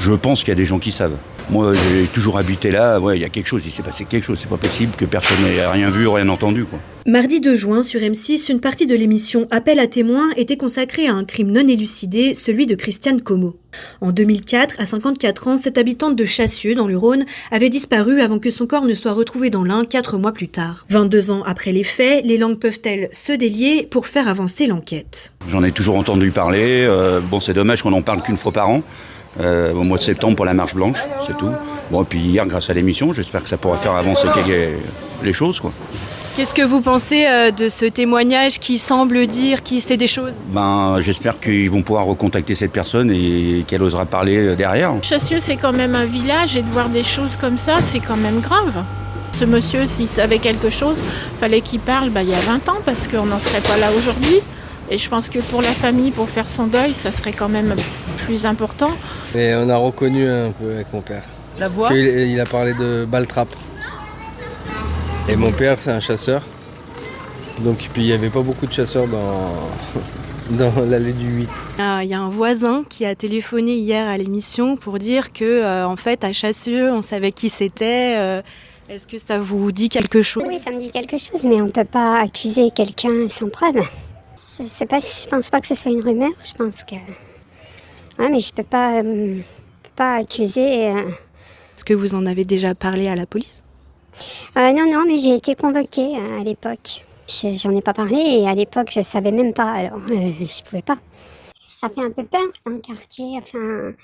Je pense qu'il y a des gens qui savent. Moi, j'ai toujours habité là, ouais, il y a quelque chose, il s'est passé quelque chose. C'est pas possible que personne n'ait rien vu ou rien entendu, quoi. Mardi 2 juin, sur M6, une partie de l'émission Appel à témoins était consacrée à un crime non élucidé, celui de Christiane Como. En 2004, à 54 ans, cette habitante de Chassieux, dans le Rhône, avait disparu avant que son corps ne soit retrouvé dans l'Ain 4 mois plus tard. 22 ans après les faits, les langues peuvent-elles se délier pour faire avancer l'enquête? J'en ai toujours entendu parler. Bon, c'est dommage qu'on n'en parle qu'une fois par an. Au mois de septembre pour la marche blanche, c'est tout. Bon, et puis hier, grâce à l'émission, j'espère que ça pourra faire avancer les choses, quoi. Qu'est-ce que vous pensez de ce témoignage qui semble dire qu'il sait des choses? J'espère qu'ils vont pouvoir recontacter cette personne et qu'elle osera parler derrière. Chassieux, c'est quand même un village et de voir des choses comme ça, c'est quand même grave. Ce monsieur, s'il savait quelque chose, fallait qu'il parle il y a 20 ans parce qu'on n'en serait pas là aujourd'hui. Et je pense que pour la famille, pour faire son deuil, ça serait quand même plus important. Et on a reconnu un peu avec mon père. La voix? Il a parlé de baltrappe. Et mon père, c'est un chasseur. Donc puis il n'y avait pas beaucoup de chasseurs dans l'allée du 8. Il y a un voisin qui a téléphoné hier à l'émission pour dire que, en fait, à Chassieux, on savait qui c'était. Est-ce que ça vous dit quelque chose? Oui, ça me dit quelque chose, mais on ne peut pas accuser quelqu'un sans preuve. Je pense pas que ce soit une rumeur. Je pense que... Ouais, mais je peux pas accuser... Est-ce que vous en avez déjà parlé à la police? Non, mais j'ai été convoquée à l'époque. J'en ai pas parlé et à l'époque, je savais même pas, alors je pouvais pas. Ça fait un peu peur dans le quartier. Enfin, vous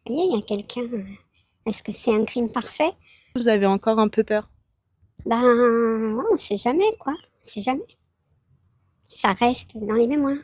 voyez, il y a quelqu'un... Est-ce que c'est un crime parfait? Vous avez encore un peu peur? On sait jamais, quoi. On sait jamais. Ça reste dans les mémoires.